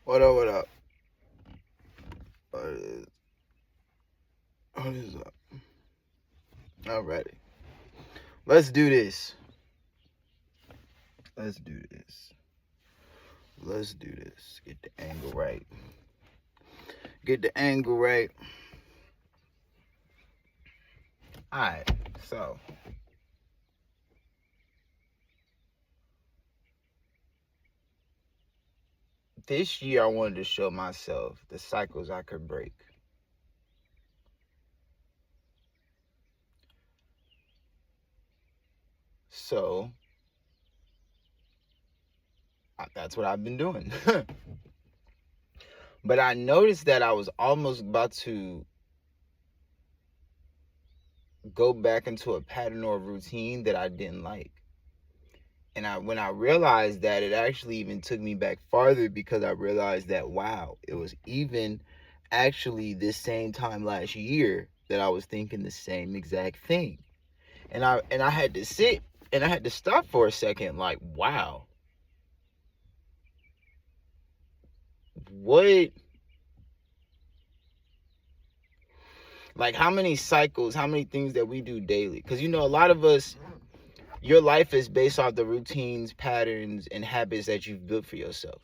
What up, what up? What is up? Alrighty. Let's do this. Let's do this. Let's do this. Get the angle right. Get the angle right. Alright, so. This year I wanted to show myself the cycles I could break. So, that's what I've been doing. But I noticed that I was almost about to go back into a pattern or a routine that I didn't like. And when I realized that, it actually even took me back farther, because I realized that, wow, it was even actually this same time last year that I was thinking the same exact thing. And I had to sit and I had to stop for a second, like, wow, what, like, how many cycles, how many things that we do daily? Because, a lot of us, your life is based off the routines, patterns, and habits that you've built for yourself.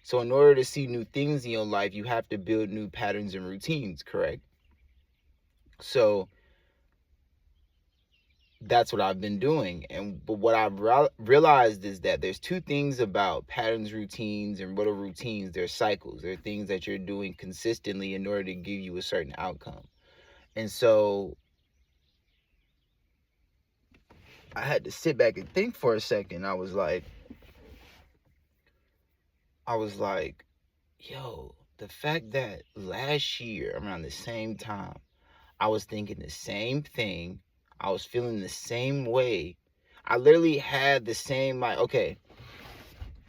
So in order to see new things in your life, you have to build new patterns and routines, correct? So that's what I've been doing. But what I've realized is that there's two things about patterns, routines, and what are routines? They're cycles. They're things that you're doing consistently in order to give you a certain outcome. And so I had to sit back and think for a second. I was like, yo, the fact that last year around the same time, I was thinking the same thing. I was feeling the same way. I literally had the same, I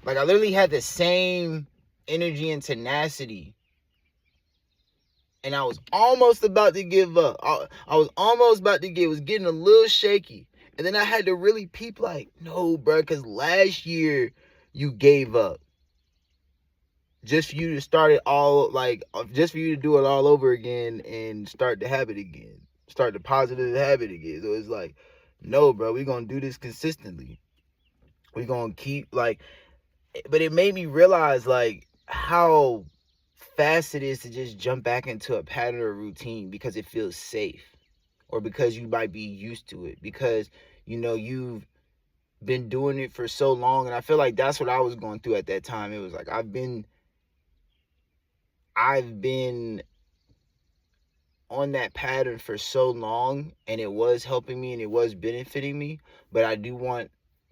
literally had the same energy and tenacity. And I was almost about to give up. I was almost about to it was getting a little shaky. And then I had to really peep, like, no, bro, because last year you gave up. Just for you to start it all, just for you to do it all over again and start the habit again. Start the positive habit again. So it's like, no, bro, we're going to do this consistently. We're going to keep, but it made me realize, how fast it is to just jump back into a pattern or routine because it feels safe, or because you might be used to it, because, you've been doing it for so long. And I feel like that's what I was going through at that time. It was like, I've been on that pattern for so long, and it was helping me and it was benefiting me, but I do want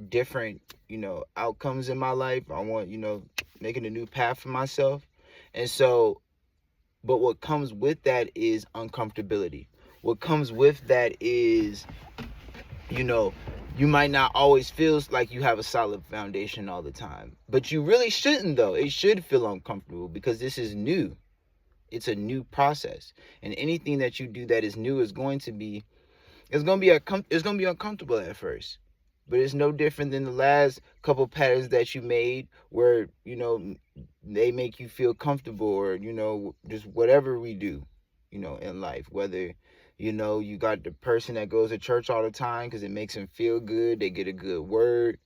different, outcomes in my life. I want, making a new path for myself. And so, but what comes with that is uncomfortability. What comes with that is, you know, you might not always feel like you have a solid foundation all the time, but you really shouldn't, though. It should feel uncomfortable because this is new. It's a new process, and anything that you do that is new is going to be uncomfortable at first. But it's no different than the last couple patterns that you made, where they make you feel comfortable, or just whatever we do, in life. Whether you got the person that goes to church all the time because it makes them feel good, they get a good word.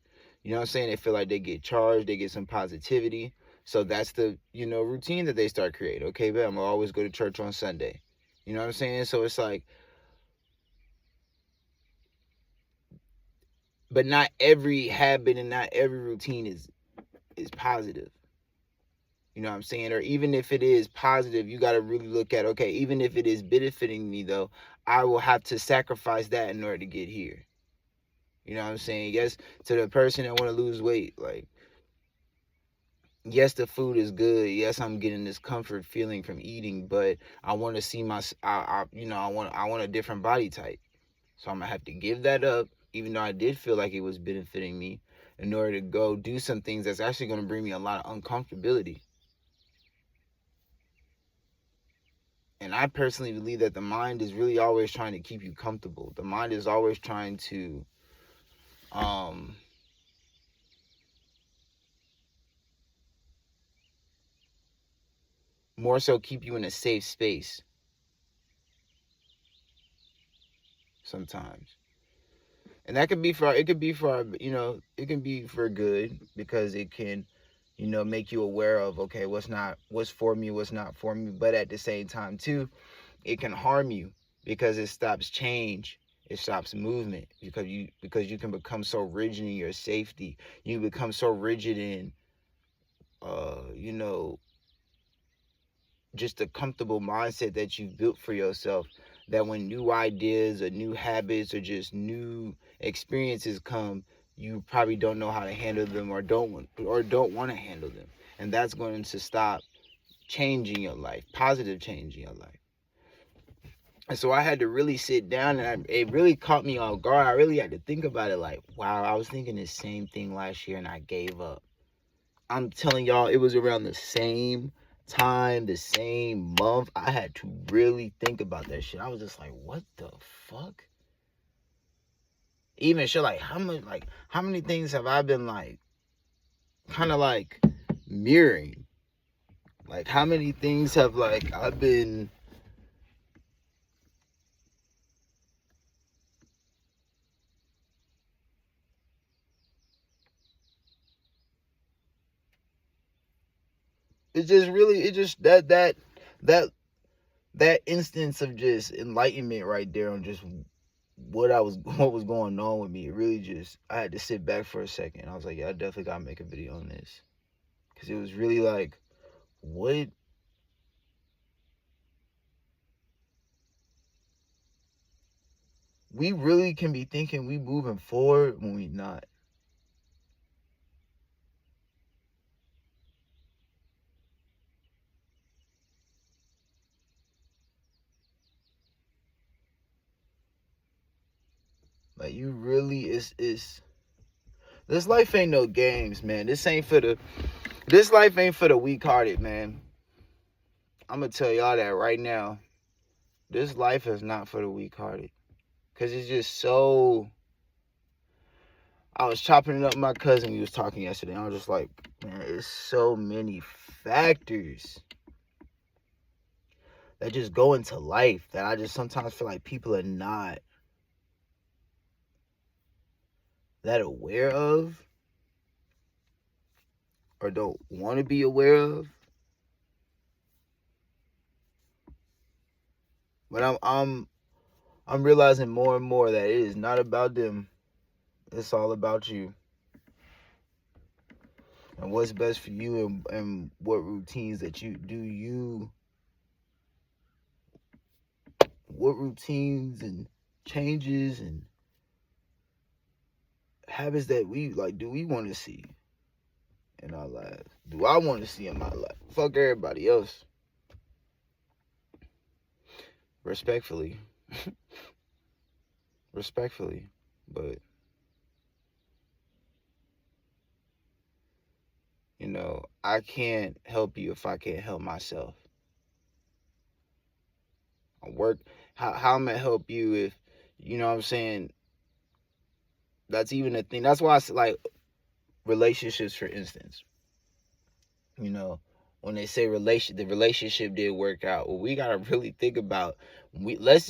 You know what I'm saying? They feel like they get charged, they get some positivity. So that's the, routine that they start creating. Okay, but I'm gonna always go to church on Sunday. You know what I'm saying? So it's like, but not every habit and not every routine is positive. You know what I'm saying? Or even if it is positive, you got to really look at, okay, even if it is benefiting me, though, I will have to sacrifice that in order to get here. You know what I'm saying? Yes, to the person that want to lose weight, like, yes, the food is good. Yes, I'm getting this comfort feeling from eating, but I want to see I want a different body type. So I'm gonna have to give that up, even though I did feel like it was benefiting me, in order to go do some things that's actually gonna bring me a lot of uncomfortability. And I personally believe that the mind is really always trying to keep you comfortable. The mind is always trying to more so keep you in a safe space sometimes. And that could be for, it could be for, it can be for good, because it can, make you aware of, okay, what's for me, what's not for me. But at the same time too, it can harm you, because it stops change, it stops movement, because you can become so rigid in your safety. You become so rigid in just a comfortable mindset that you've built for yourself, that when new ideas or new habits or just new experiences come, you probably don't know how to handle them, or don't want to handle them. And that's going to stop changing your life, positive change in your life. And so I had to really sit down, and it really caught me off guard. I really had to think about it, like, wow, I was thinking the same thing last year and I gave up. I'm telling y'all, it was around the same time, the same month. I had to really think about that shit. I was just like, what the fuck? Even shit, like, how many things have I been like, kind of like mirroring? Like, how many things have like I've been that instance of just enlightenment right there on just what was going on with me. It really just, I had to sit back for a second. I was like, yeah, I definitely gotta make a video on this, because it was really like, what? We really can be thinking we moving forward when we not. Like, you really, is this life ain't no games, man. This life ain't for the weak-hearted, man. I'm gonna tell y'all that right now. This life is not for the weak-hearted. Because it's just so... I was chopping it up with my cousin. We was talking yesterday. I was just like, man, it's so many factors that just go into life that I just sometimes feel like people are not that aware of, or don't want to be aware of. But I'm realizing more and more that it is not about them. It's all about you. And what's best for you, and what routines that what routines and changes and habits that we like, do we want to see in our lives? Do I want to see in my life? Fuck everybody else. Respectfully. Respectfully. But, I can't help you if I can't help myself. How am I help you if, you know what I'm saying? That's even a thing. That's why I say, like, relationships, for instance. When they say the relationship did work out, well, we gotta really think about, let's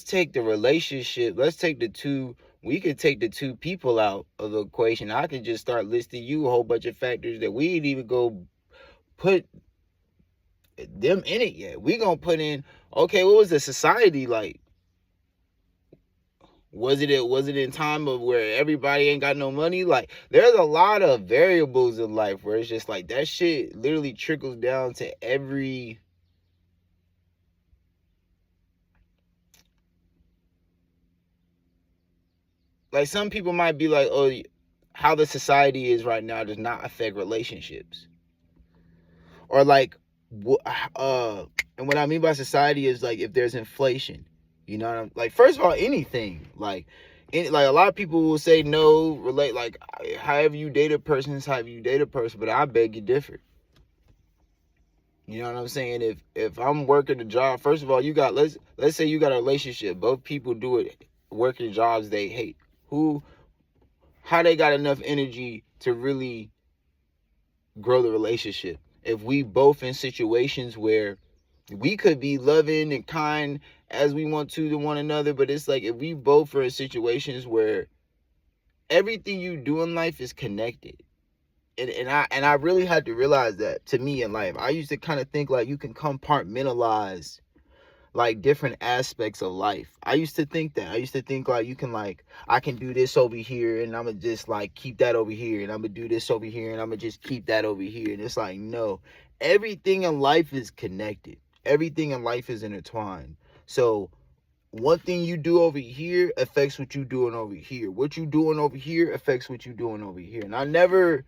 take the relationship, let's take the two, we could take the two people out of the equation. I could just start listing you a whole bunch of factors that we didn't even go put them in it yet. We gonna put in, okay, what was the society like? Was it in time of where everybody ain't got no money? Like, there's a lot of variables in life where it's just like, that shit literally trickles down to every... Like, some people might be like, oh, how the society is right now does not affect relationships. Or like, and what I mean by society is, like, if there's inflation, like, first of all, anything, like a lot of people will say no, relate, like, however you date a person is however you date a person, but I beg you differ. You know what I'm saying? If I'm working a job, first of all, you got, let's say you got a relationship, both people do it, working jobs they hate. How they got enough energy to really grow the relationship? If we both in situations where we could be loving and kind as we want to one another, but it's like if we both are in situations where everything you do in life is connected. And I really had to realize that to me in life. I used to kind of think like you can compartmentalize like different aspects of life. I used to think that. I used to think like you can like I can do this over here and I'm gonna just like keep that over here and I'm gonna do this over here and I'm gonna just keep that over here. And it's like no. Everything in life is connected. Everything in life is intertwined. So one thing you do over here affects what you doing over here. What you doing over here affects what you doing over here. And I never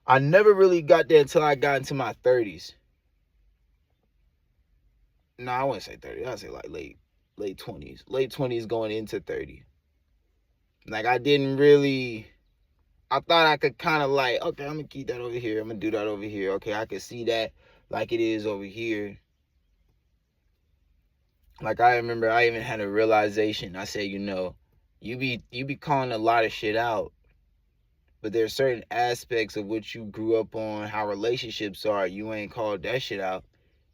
really got there until I got into my 30s. No, I wouldn't say 30. I'd say like late 20s. Late 20s going into 30. Like I didn't really I thought I could kind of like, okay, I'm going to keep that over here. I'm going to do that over here. Okay, I can see that like it is over here. Like I remember I even had a realization. I said, you be calling a lot of shit out. But there's certain aspects of what you grew up on, how relationships are, you ain't called that shit out.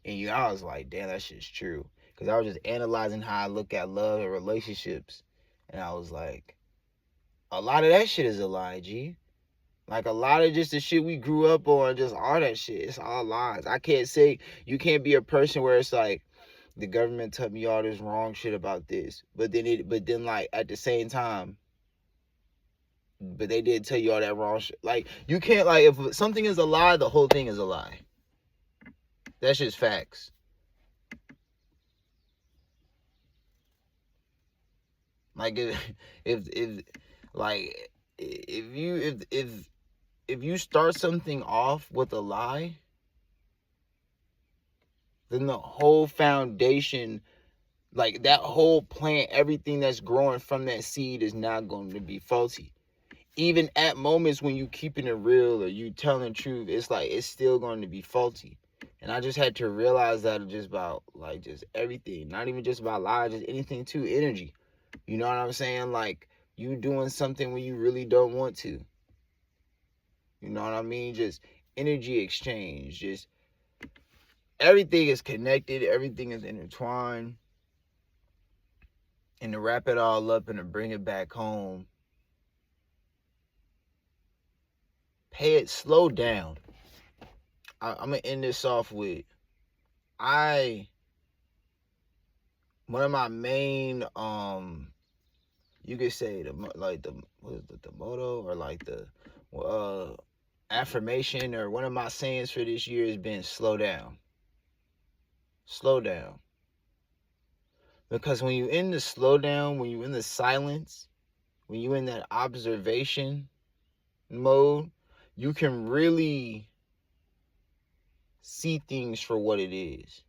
And I was like, damn, that shit's true. Because I was just analyzing how I look at love and relationships. And I was like, a lot of that shit is a lie, G. Like, a lot of just the shit we grew up on, just all that shit, it's all lies. I can't say, you can't be a person where it's like, the government taught me all this wrong shit about this. But then like, at the same time, but they did tell you all that wrong shit. Like, you can't, like, if something is a lie, the whole thing is a lie. That's just facts. Like, if you start something off with a lie, then the whole foundation, like that whole plant, everything that's growing from that seed is not going to be faulty. Even at moments when you keeping it real or you telling the truth, it's like it's still going to be faulty. And I just had to realize that just about like just everything, not even just about lies, just anything too, energy. You know what I'm saying? Like you doing something when you really don't want to. You know what I mean? Just energy exchange. Just everything is connected. Everything is intertwined. And to wrap it all up and to bring it back home, slow down. I'm going to end this off with, one of my main, you could say the motto or like the affirmation or one of my sayings for this year has been slow down. Slow down. Because when you're in the slow down, when you're in the silence, when you're in that observation mode, you can really see things for what it is.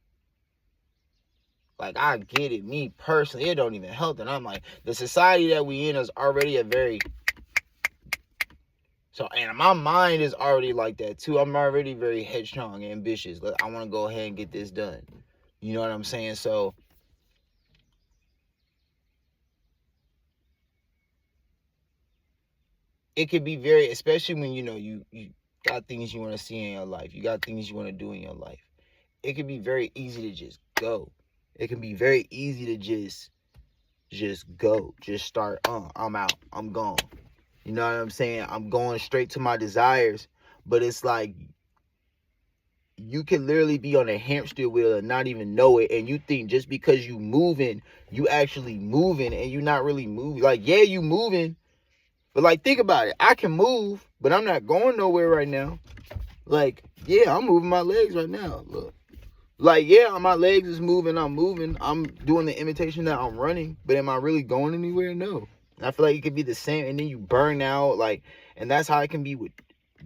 Like, I get it. Me personally, it don't even help. And I'm like, the society that we in is already a very... So, and my mind is already like that, too. I'm already very headstrong and ambitious. I want to go ahead and get this done. You know what I'm saying? So, it could be very... Especially when, you got things you want to see in your life. You got things you want to do in your life. It can be very easy to just go. It can be very easy to just go. Just start, I'm out. I'm gone. You know what I'm saying? I'm going straight to my desires. But it's like, you can literally be on a hamster wheel and not even know it. And you think just because you moving, you actually moving and you not really moving. Like, yeah, you moving. But like, think about it. I can move, but I'm not going nowhere right now. Like, yeah, I'm moving my legs right now. Look. Like, yeah, my legs is moving. I'm moving. I'm doing the imitation that I'm running. But am I really going anywhere? No. And I feel like it could be the same. And then you burn out. Like, and that's how it can be with,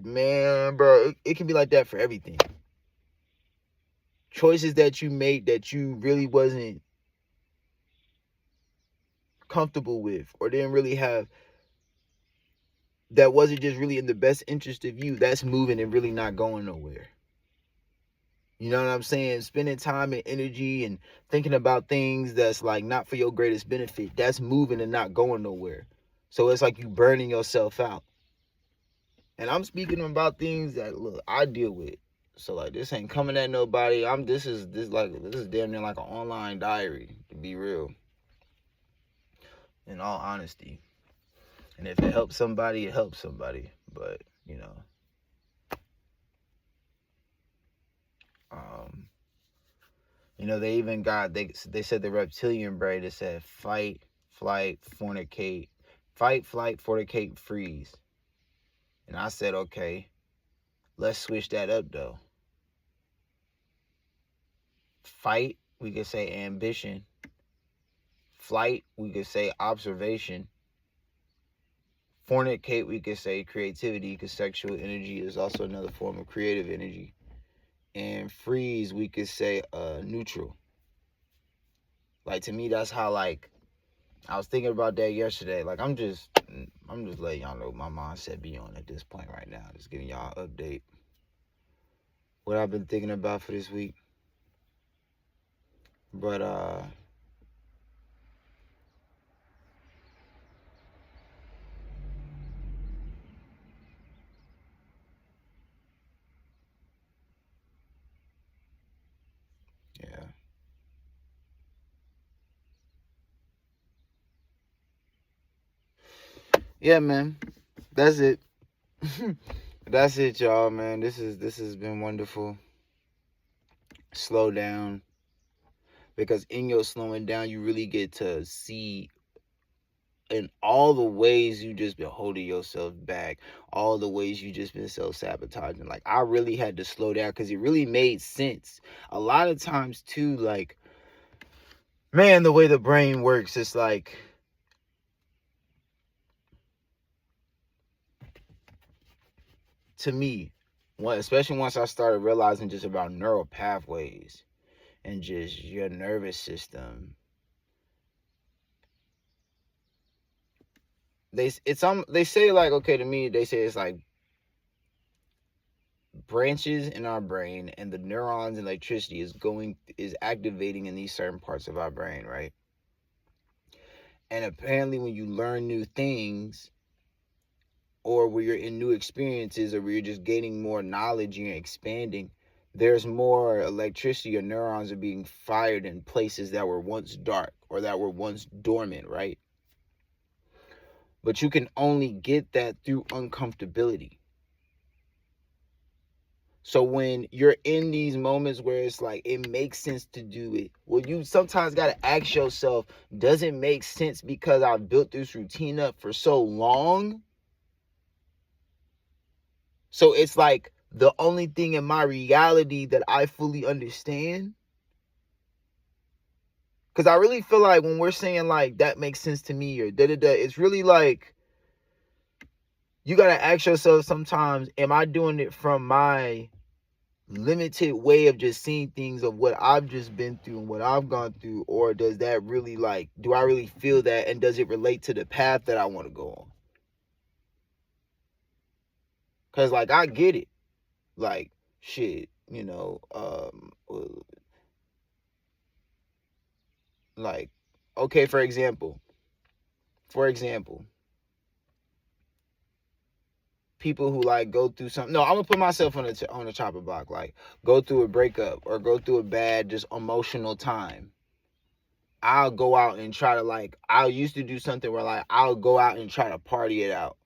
man, bro. It can be like that for everything. Choices that you made that you really wasn't comfortable with or didn't really have, that wasn't just really in the best interest of you. That's moving and really not going nowhere. You know what I'm saying? Spending time and energy and thinking about things that's like not for your greatest benefit. That's moving and not going nowhere. So it's like you burning yourself out. And I'm speaking about things that, look, I deal with. So like this ain't coming at nobody. This is damn near like an online diary, to be real. In all honesty. And if it helps somebody, it helps somebody. But, they even got they said the reptilian brain, it said fight, flight, fornicate, freeze. And I said, okay, let's switch that up though. Fight, we could say ambition. Flight, we could say observation. Fornicate, we could say creativity, because sexual energy is also another form of creative energy. And freeze, we could say neutral. Like, to me, that's how, like, I was thinking about that yesterday. Like, I'm just letting y'all know my mindset be on at this point right now. Just giving y'all an update. What I've been thinking about for this week. But, yeah. Yeah, man. That's it. That's it, y'all, man. This has been wonderful. Slow down. Because in your slowing down, you really get to see in all the ways you just been holding yourself back, all the ways you just been self-sabotaging. Like, I really had to slow down because it really made sense. A lot of times, too, like, man, the way the brain works, it's like, to me, especially once I started realizing just about neural pathways and just your nervous system, they say, like, okay, to me, they say it's like branches in our brain, and the neurons and electricity is activating in these certain parts of our brain, right? And apparently when you learn new things, or where you're in new experiences, or where you're just gaining more knowledge and you're expanding, there's more electricity, or neurons are being fired in places that were once dark or that were once dormant, right? But you can only get that through uncomfortability. So when you're in these moments where it's like, it makes sense to do it, well, you sometimes got to ask yourself, does it make sense because I've built this routine up for so long? So it's like the only thing in my reality that I fully understand. Because I really feel like when we're saying like, that makes sense to me, or da-da-da, it's really like, you got to ask yourself sometimes, am I doing it from my limited way of just seeing things of what I've just been through and what I've gone through, or does that really, like, do I really feel that, and does it relate to the path that I want to go on? Because, like, I get it, like, shit, like, okay, for example, people who like go through something. No, I'm gonna put myself on the chopper block. Like, go through a breakup or go through a bad, just emotional time. I'll go out and try to, like, I used to do something where, like, I'll go out and try to party it out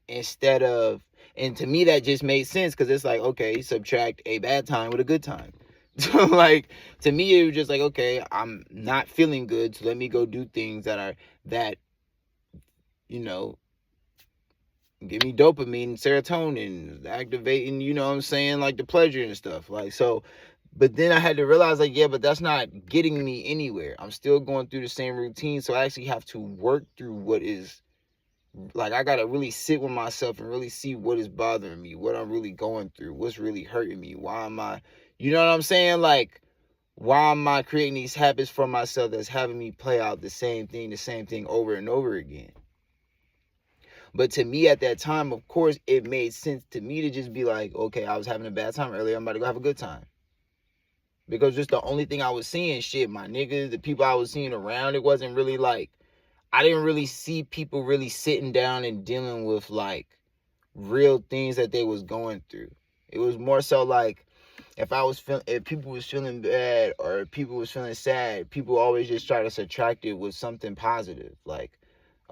instead of, and to me that just made sense because it's like, okay, subtract a bad time with a good time. So, like, to me it was just like, okay, I'm not feeling good, so let me go do things that give me dopamine, serotonin, activating, you know what I'm saying, like the pleasure and stuff. Like, so, but then I had to realize, like, yeah, but that's not getting me anywhere. I'm still going through the same routine. So I actually have to work through what is, like, I got to really sit with myself and really see what is bothering me, what I'm really going through, what's really hurting me. Why am I, you know what I'm saying? Like, why am I creating these habits for myself that's having me play out the same thing over and over again? But to me at that time, of course, it made sense to me to just be like, okay, I was having a bad time earlier, I'm about to go have a good time. Because just the only thing I was seeing, shit, my niggas, the people I was seeing around, it wasn't really like, I didn't really see people really sitting down and dealing with, like, real things that they was going through. It was more so like if people was feeling bad or if people was feeling sad, people always just try to subtract it with something positive. Like,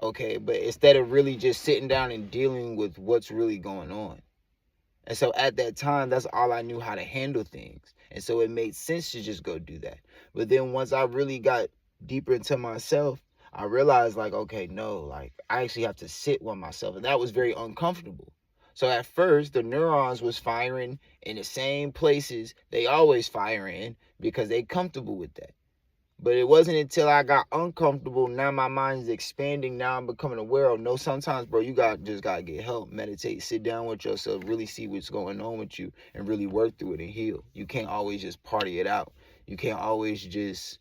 okay, but instead of really just sitting down and dealing with what's really going on. And so at that time, that's all I knew how to handle things. And so it made sense to just go do that. But then once I really got deeper into myself, I realized like, okay, no, like I actually have to sit with myself. And that was very uncomfortable. So at first, the neurons was firing in the same places they always fire in because they comfortable with that. But it wasn't until I got uncomfortable. Now my mind is expanding. Now I'm becoming aware of, no, sometimes, bro, you just got to get help, meditate, sit down with yourself, really see what's going on with you and really work through it and heal. You can't always just party it out. You can't always just,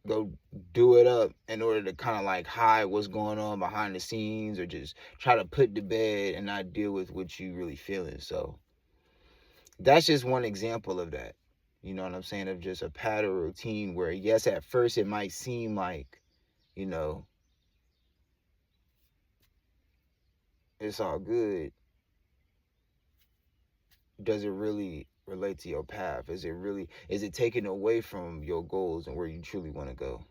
go do it up in order to kind of like hide what's going on behind the scenes or just try to put to bed and not deal with what you really feeling. So that's just one example of that. You know what I'm saying? Of just a pattern routine where, yes, at first it might seem like, it's all good. Does it really relate to your path? Is it taken away from your goals and where you truly want to go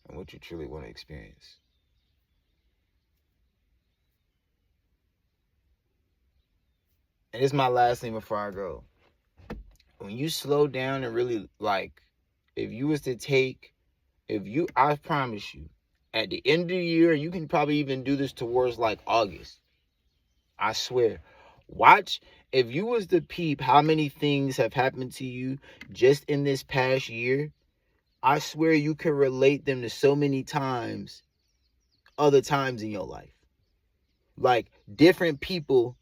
and what you truly want to experience? And it's my last thing before I go. When you slow down and really, like, I promise you, at the end of the year, you can probably even do this towards like August. I swear. Watch, if you was to peep how many things have happened to you just in this past year, I swear you can relate them to so many times, other times in your life. Like different people,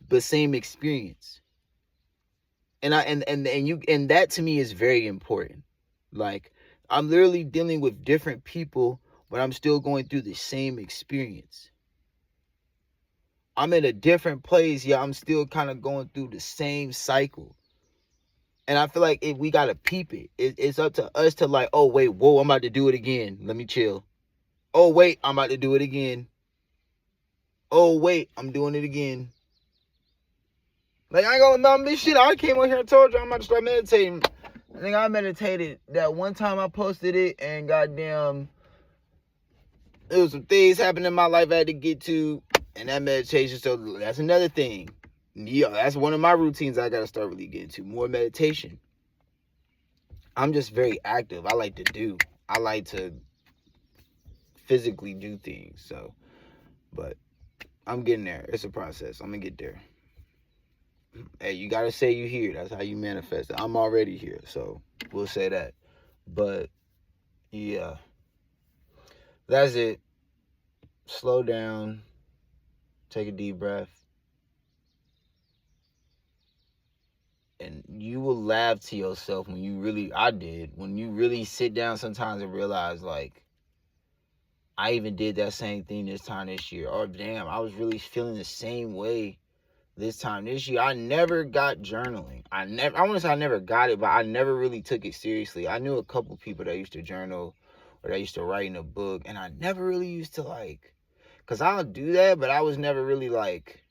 but same experience. And that to me is very important. Like I'm literally dealing with different people, but I'm still going through the same experience. I'm in a different place, yeah, I'm still kind of going through the same cycle. And I feel like if we got to peep it, it's up to us to like, oh, wait, whoa, I'm about to do it again. Let me chill. Oh, wait, I'm about to do it again. Oh, wait, I'm doing it again. Like, I ain't gonna remember this shit. I came on here and told you I'm about to start meditating. I think I meditated that one time I posted it, and goddamn, there was some things happening in my life I had to get to, and that meditation, so that's another thing. Yeah, that's one of my routines I gotta start really getting to, more meditation. I'm just very active. I like to physically do things, so, but I'm getting there. It's a process. I'm gonna get there. Hey, you gotta say you here. That's how you manifest it. I'm already here, so we'll say that. But yeah, that's it. Slow down. Take a deep breath. And you will laugh to yourself when you really sit down sometimes and realize, like, I even did that same thing this time this year. Or damn, I was really feeling the same way this time this year. I never got journaling. I want to say I never got it, but I never really took it seriously. I knew a couple people that used to journal or that used to write in a book, and I never really used to like, because I'll do that, but I was never really like,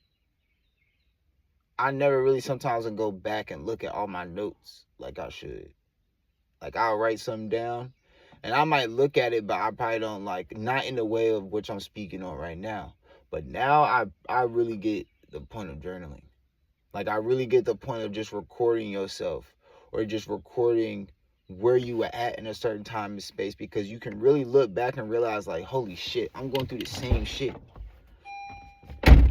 I never really sometimes would go back and look at all my notes like I should. Like I'll write something down and I might look at it, but I probably don't like, not in the way of which I'm speaking on right now. But now I really get the point of journaling. Like I really get the point of just recording yourself or just recording where you were at in a certain time and space, because you can really look back and realize like, holy shit, I'm going through the same shit.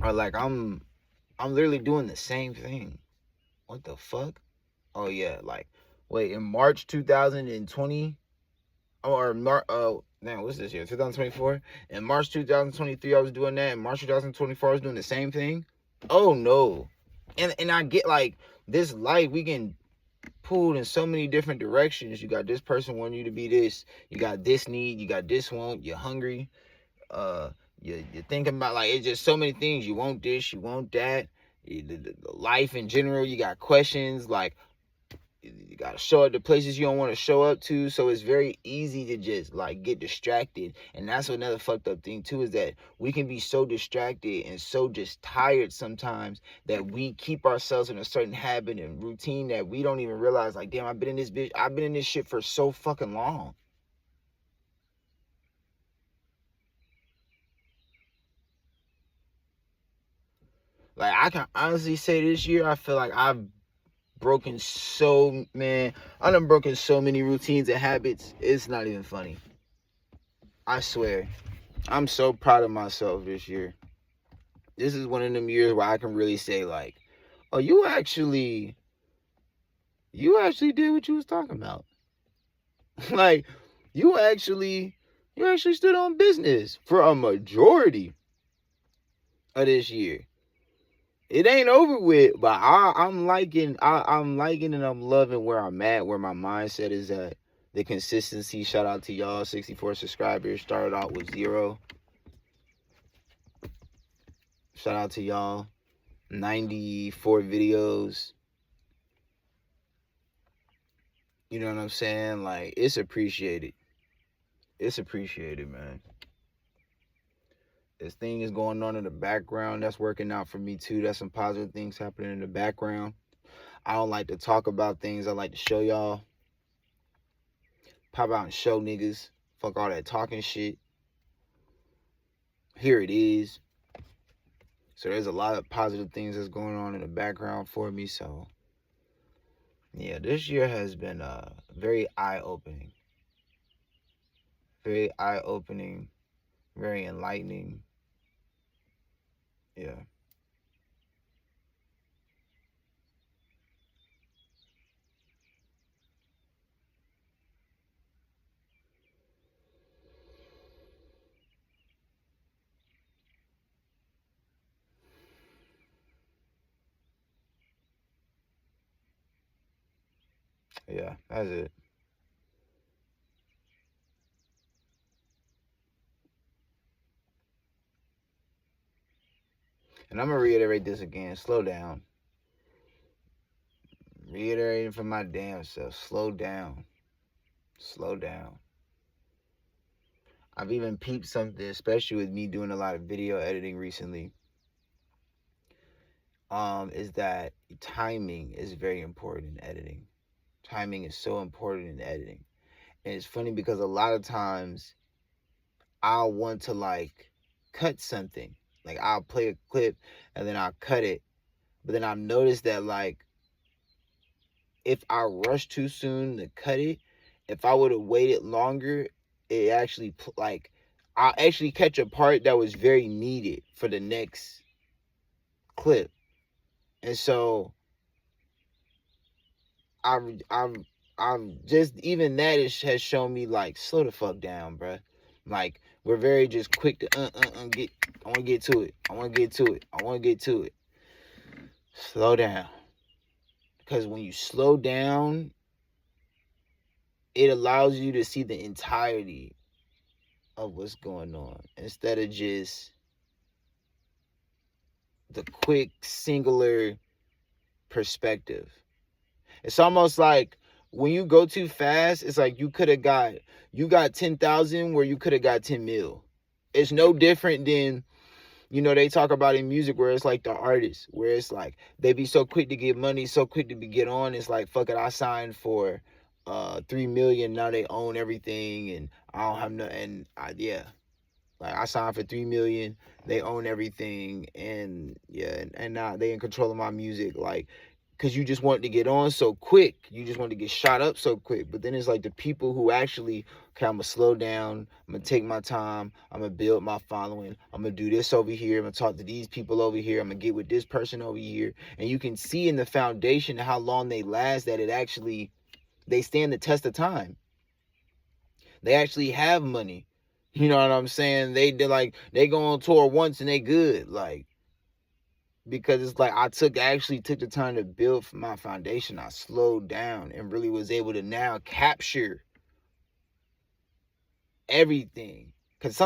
Or like I'm literally doing the same thing. What the fuck? Oh yeah, like wait, in March 2020 or what's this year? 2024? In March 2023 I was doing that. In March 2024 I was doing the same thing. Oh no. And I get like this life, we can pulled in so many different directions. You got this person wanting you to be this, you got this need, you got this want, you're hungry, you're thinking about, like, it's just so many things. You want this, you want that, the life in general, you got questions, like You gotta show up to places you don't want to show up to, so it's very easy to just like get distracted. And that's another fucked up thing too, is that we can be so distracted and so just tired sometimes that we keep ourselves in a certain habit and routine that we don't even realize, like, damn, I've been in this shit for so fucking long. Like, I can honestly say this year, I feel like I've broken so, man, I done broken so many routines and habits. It's not even funny. I swear. I'm so proud of myself this year. This is one of them years where I can really say, like, oh, you actually did what you was talking about. Like, you actually stood on business for a majority of this year. It ain't over with, but I'm liking and I'm loving where I'm at, where my mindset is at. The consistency. Shout out to y'all. 64 subscribers. Started out with 0. Shout out to y'all. 94 videos. You know what I'm saying? Like, it's appreciated. It's appreciated, man. This thing is going on in the background. That's working out for me too. That's some positive things happening in the background. I don't like to talk about things. I like to show y'all. Pop out and show niggas. Fuck all that talking shit. Here it is. So there's a lot of positive things that's going on in the background for me. So yeah, this year has been very eye-opening. Very eye-opening. Very enlightening. Yeah. Yeah, that's it. And I'm going to reiterate this again. Slow down. Reiterating for my damn self. Slow down. Slow down. I've even peeped something, especially with me doing a lot of video editing recently. Is that timing is very important in editing. Timing is so important in editing. And it's funny because a lot of times I'll want to like cut something. Like I'll play a clip and then I'll cut it. But then I've noticed that like if I rush too soon to cut it, if I would have waited longer, it actually like I'll actually catch a part that was very needed for the next clip. And so I've just even that has shown me like slow the fuck down, bruh. Like we're very just quick to get. I want to get to it. I want to get to it. I want to get to it. Slow down, because when you slow down, it allows you to see the entirety of what's going on instead of just the quick singular perspective. It's almost like when you go too fast, it's like you got 10,000 where you could have got 10 mil. It's no different than, you know, they talk about in music where it's like the artists, where it's like they be so quick to get money, so quick to get on. It's like, fuck it, I signed for 3 million. Now they own everything and I don't have nothing. Yeah. Like I signed for 3 million, they own everything, and yeah, and now they in control of my music. Like, because you just want to get on so quick. You just want to get shot up so quick. But then it's like the people who actually, okay, I'm going to slow down. I'm going to take my time. I'm going to build my following. I'm going to do this over here. I'm going to talk to these people over here. I'm going to get with this person over here. And you can see in the foundation how long they last, that they stand the test of time. They actually have money. You know what I'm saying? They go on tour once and they good. Like, because it's like I actually took the time to build my foundation. I slowed down and really was able to now capture everything. Cause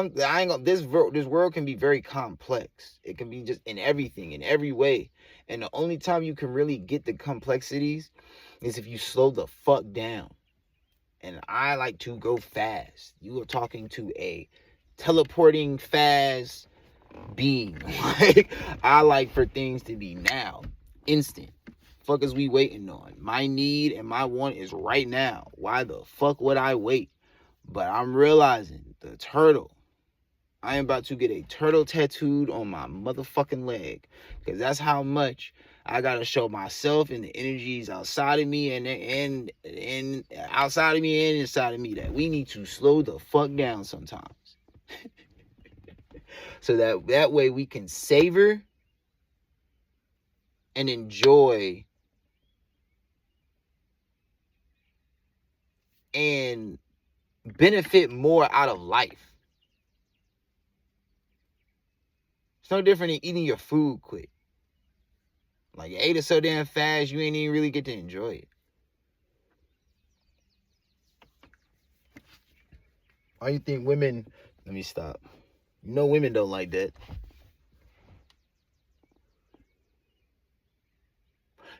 this world can be very complex. It can be just in everything, in every way. And the only time you can really get the complexities is if you slow the fuck down. And I like to go fast. You are talking to a teleporting fast being. Like, I like for things to be now, instant. Fuck is we waiting on? My need and my want is right now. Why the fuck would I wait? But I'm realizing the turtle. I am about to get a turtle tattooed on my motherfucking leg, because that's how much I gotta show myself and the energies outside of me and outside of me and inside of me that we need to slow the fuck down sometimes, so that way we can savor and enjoy and benefit more out of life. It's no different than eating your food quick. Like, you ate it so damn fast, you ain't even really get to enjoy it. Why you think women... Let me stop. You know women don't like that.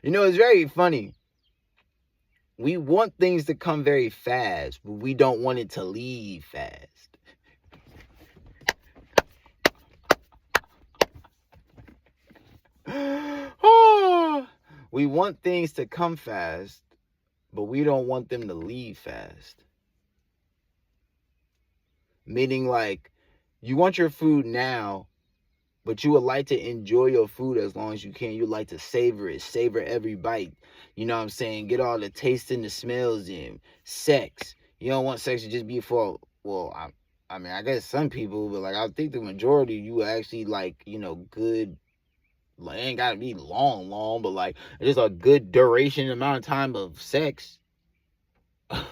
You know, it's very funny. We want things to come very fast, but we don't want it to leave fast. We want things to come fast, but we don't want them to leave fast. Meaning, like, you want your food now, but you would like to enjoy your food as long as you can. You like to savor it, savor every bite. You know what I'm saying? Get all the taste and the smells in. Sex. You don't want sex to just be for, well, I mean, I guess some people, but like, I think the majority, you actually like, you know, good, like, it ain't gotta be long, but like, just a good duration amount of time of sex.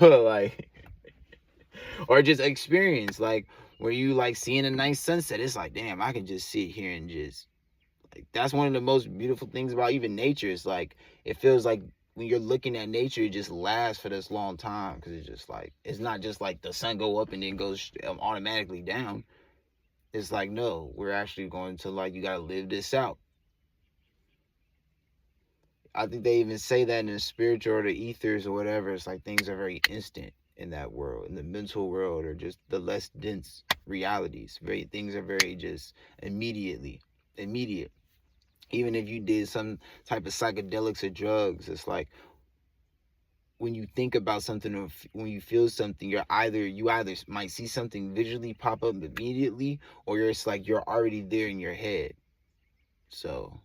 Like, or just experience, like, where you like seeing a nice sunset. It's like, damn, I can just sit here and just, like, that's one of the most beautiful things about even nature. It's like, it feels like when you're looking at nature, it just lasts for this long time, because it's just like, it's not just like the sun go up and then goes automatically down. It's like, no, we're actually going to, like, you gotta live this out. I think they even say that in the spiritual or the ethers or whatever. It's like things are very instant in that world, in the mental world, or just the less dense realities. Things are very just immediate. Even if you did some type of psychedelics or drugs, it's like when you think about something or when you feel something, you either might see something visually pop up immediately, or it's like you're already there in your head. So,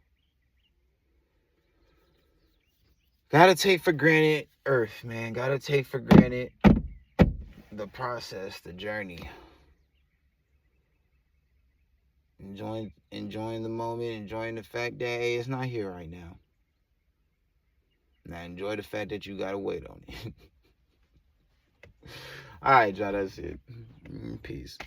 gotta take for granted Earth, man. Gotta take for granted the process, the journey. Enjoying the moment, enjoying the fact that, hey, it's not here right now. Now enjoy the fact that you gotta wait on it. All right, y'all, that's it. Peace.